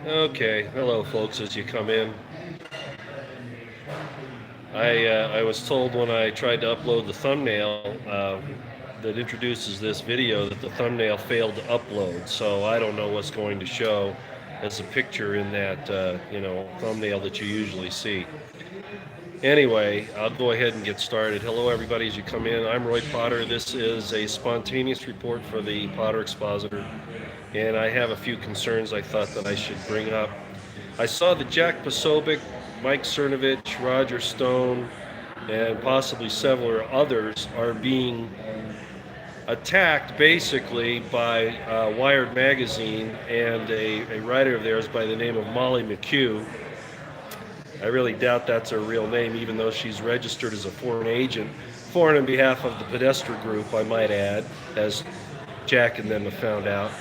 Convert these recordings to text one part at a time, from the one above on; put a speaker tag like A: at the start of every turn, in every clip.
A: Okay, hello folks as you come in. I was told when I tried to upload the thumbnail that introduces this video that the thumbnail failed to upload, so I don't know what's going to show as a picture in that thumbnail that you usually see. Anyway, I'll go ahead and get started. Hello everybody as you come in. I'm Roy Potter. This is a spontaneous report for the Potter Expositor, and I have a few concerns I thought that I should bring up. I saw that Jack Posobiec, Mike Cernovich, Roger Stone, and possibly several others are being attacked basically by Wired Magazine and a writer of theirs by the name of Molly McHugh. I really doubt that's her real name, even though she's registered as a foreign agent. Foreign on behalf of the Pedestra Group, I might add, as Jack and them have found out.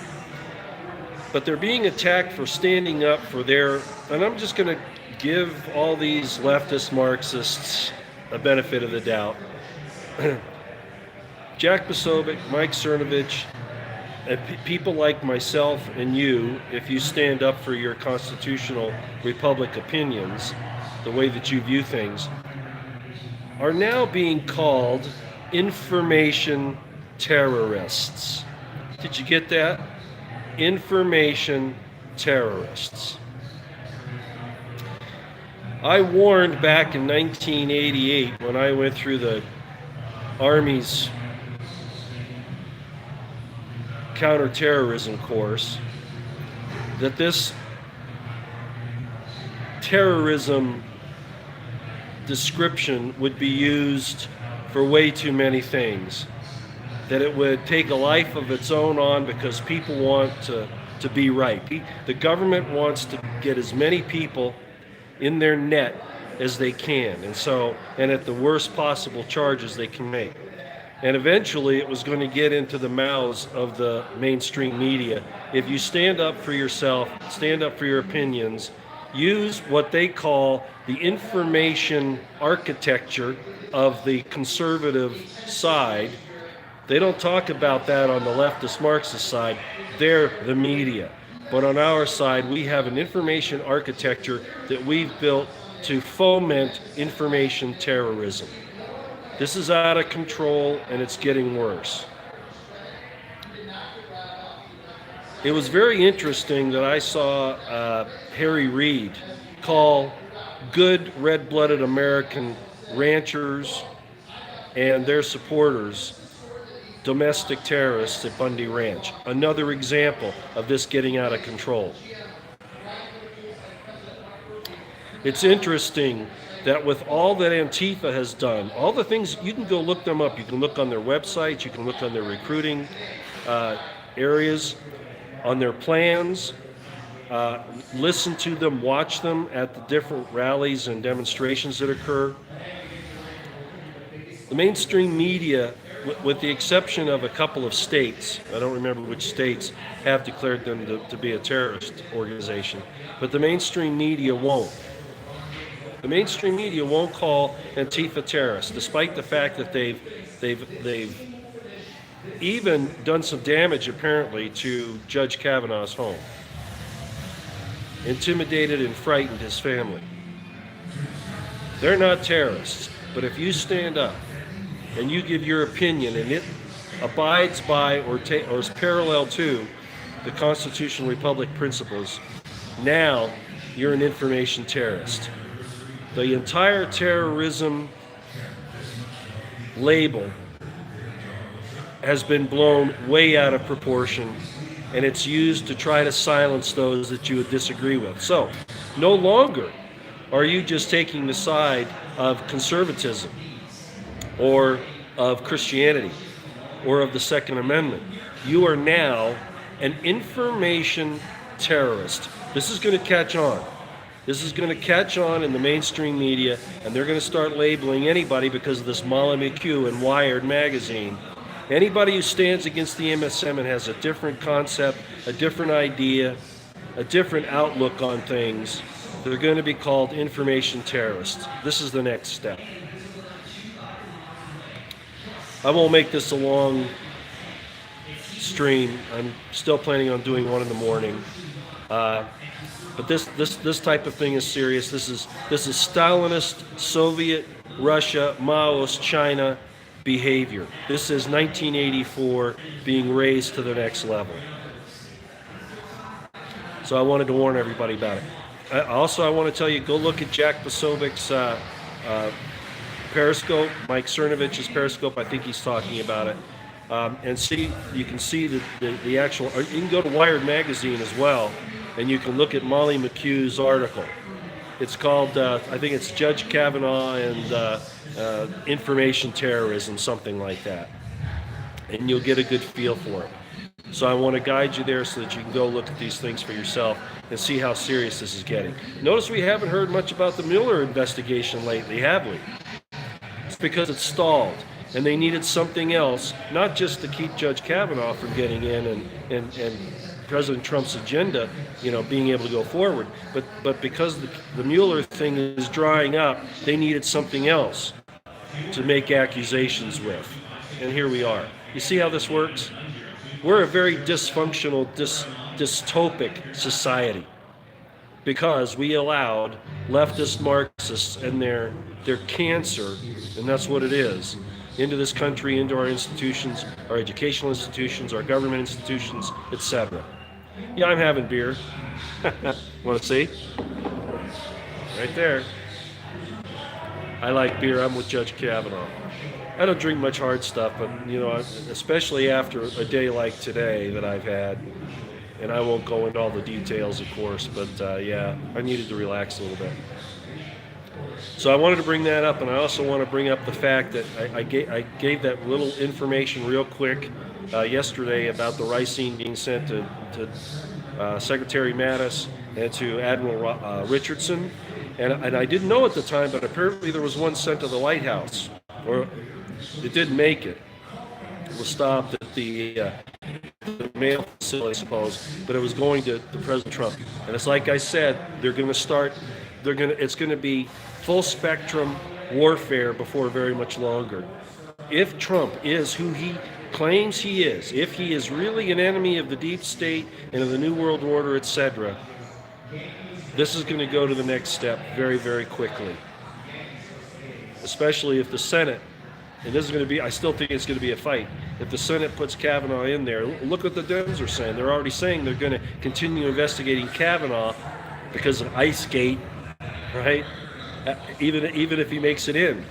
A: But they're being attacked for standing up for their, and I'm just going to give all these leftist Marxists a benefit of the doubt. Jack Posobiec, Mike Cernovich, and people like myself and you, if you stand up for your constitutional republic opinions, the way that you view things, are now being called information terrorists. Did you get that? Information terrorists. I warned back in 1988 when I went through the Army's counterterrorism course that this terrorism description would be used for way too many things, that it would take a life of its own on because people want to be right. The government wants to get as many people in their net as they can, and at the worst possible charges they can make. And eventually it was going to get into the mouths of the mainstream media. If you stand up for yourself, stand up for your opinions, use what they call the information architecture of the conservative side. They don't talk about that on the leftist Marxist side. They're the media. But on our side, we have an information architecture that we've built to foment information terrorism. This is out of control, and it's getting worse. It was very interesting that I saw Harry Reid call good red-blooded American ranchers and their supporters domestic terrorists at Bundy Ranch. Another example of this getting out of control. It's interesting that with all that Antifa has done, all the things, you can go look them up. You can look on their websites, you can look on their recruiting areas, on their plans, listen to them, watch them at the different rallies and demonstrations that occur. The mainstream media, with the exception of a couple of states, I don't remember which states, have declared them to be a terrorist organization, but the mainstream media won't. The mainstream media won't call Antifa terrorists, despite the fact that they've even done some damage apparently to Judge Kavanaugh's home, intimidated and frightened his family. They're not terrorists, but if you stand up and you give your opinion and it abides by or is parallel to the constitutional republic principles, now you're an information terrorist. The entire terrorism label has been blown way out of proportion, and it's used to try to silence those that you would disagree with. So, no longer are you just taking the side of conservatism or of Christianity or of the Second Amendment. You are now an information terrorist. This is going to catch on. This is going to catch on in the mainstream media, and they're going to start labeling anybody because of this Molly McHugh and Wired Magazine. Anybody who stands against the MSM and has a different concept, a different idea, a different outlook on things, they're going to be called information terrorists. This is the next step. I won't make this a long stream. I'm still planning on doing one in the morning. Uh, but this type of thing is serious. This is Stalinist, Soviet, Russia, Maoist China behavior. This is 1984 being raised to the next level. So I wanted to warn everybody about it. Also, I want to tell you, go look at Jack Posovic's Periscope, Mike Cernovich's Periscope. I think he's talking about it. And see, you can see the actual, or you can go to Wired Magazine as well, and you can look at Molly McHugh's article. It's called, I think it's Judge Kavanaugh and Information Terrorism, something like that. And you'll get a good feel for it. So I want to guide you there so that you can go look at these things for yourself and see how serious this is getting. Notice we haven't heard much about the Mueller investigation lately, have we? It's because it's stalled. And they needed something else, not just to keep Judge Kavanaugh from getting in and President Trump's agenda, being able to go forward, but because the Mueller thing is drying up, they needed something else to make accusations with. And here we are. You see how this works? We're a very dysfunctional, dystopic society because we allowed leftist Marxists and their cancer, and that's what it is, into this country, into our institutions, our educational institutions, our government institutions, etc. Yeah, I'm having beer. Want to see? Right there. I like beer. I'm with Judge Kavanaugh. I don't drink much hard stuff, but especially after a day like today that I've had, and I won't go into all the details, of course, but yeah, I needed to relax a little bit. So I wanted to bring that up, and I also want to bring up the fact that I gave that little information real quick yesterday about the ricin being sent to Secretary Mattis and to Admiral Richardson, and I didn't know at the time, but apparently there was one sent to the White House, or it didn't make it. It was stopped at the mail facility, I suppose, but it was going to President Trump. And it's like I said, they're going to start. It's going to be full spectrum warfare before very much longer. If Trump is who he claims he is, if he is really an enemy of the deep state and of the New World Order, etc., this is going to go to the next step very, very quickly. Especially if the Senate, and this is going to be, I still think it's going to be a fight. If the Senate puts Kavanaugh in there, look what the Dems are saying. They're already saying they're going to continue investigating Kavanaugh because of IceGate, right? Even if he makes it in.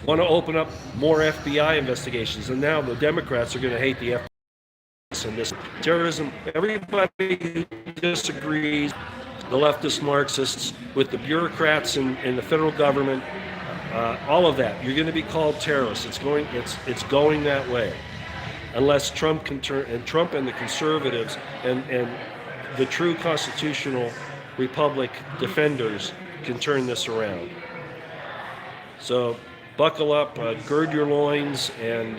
A: Want to open up more FBI investigations, and now the Democrats are going to hate the FBI and this terrorism. Everybody who disagrees, the leftist Marxists, with the bureaucrats in the federal government, all of that, you're going to be called terrorists. It's going that way, unless Trump can turn, and Trump and the conservatives and the true constitutional republic defenders can turn this around. So buckle up, gird your loins, and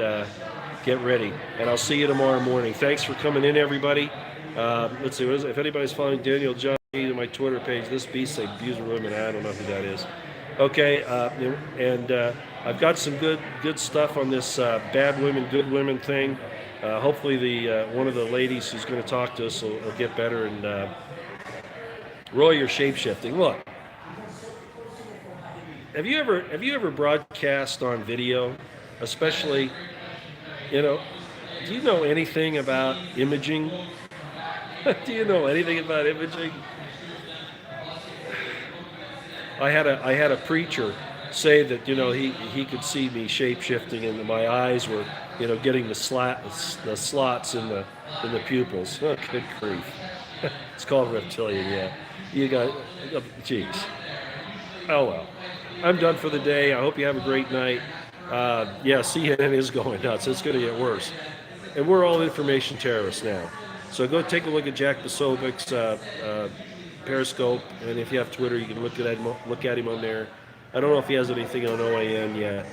A: get ready. And I'll see you tomorrow morning. Thanks for coming in, everybody. Let's see, if anybody's following Daniel John on my Twitter page, this beast abuse of women, I don't know who that is. Okay, and I've got some good stuff on this bad women, good women thing. Hopefully the one of the ladies who's going to talk to us will get better. And Roy, you're shape-shifting. Look, have you ever broadcast on video, especially, do you know anything about imaging? Do you know anything about imaging? I had a preacher say that he could see me shape-shifting, and my eyes were getting the slots in the pupils. Oh, good grief! It's called reptilian. Yeah, you got. Jeez. Oh well. I'm done for the day. I hope you have a great night. Yeah, CNN is going nuts. It's going to get worse, and we're all information terrorists now. So go take a look at Jack Posovic's Periscope, and if you have Twitter, you can look at him on there. I don't know if he has anything on OAN yet.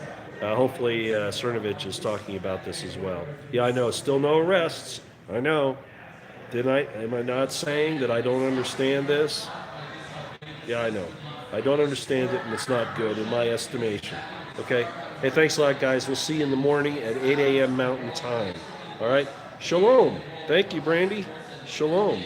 A: Hopefully, Cernovich is talking about this as well. Yeah, I know. Still no arrests. I know. Am I not saying that I don't understand this? Yeah, I know. I don't understand it, and it's not good in my estimation. Okay. Hey, thanks a lot, guys. We'll see you in the morning at 8 a.m. Mountain Time. All right. Shalom. Thank you, Brandy. Shalom.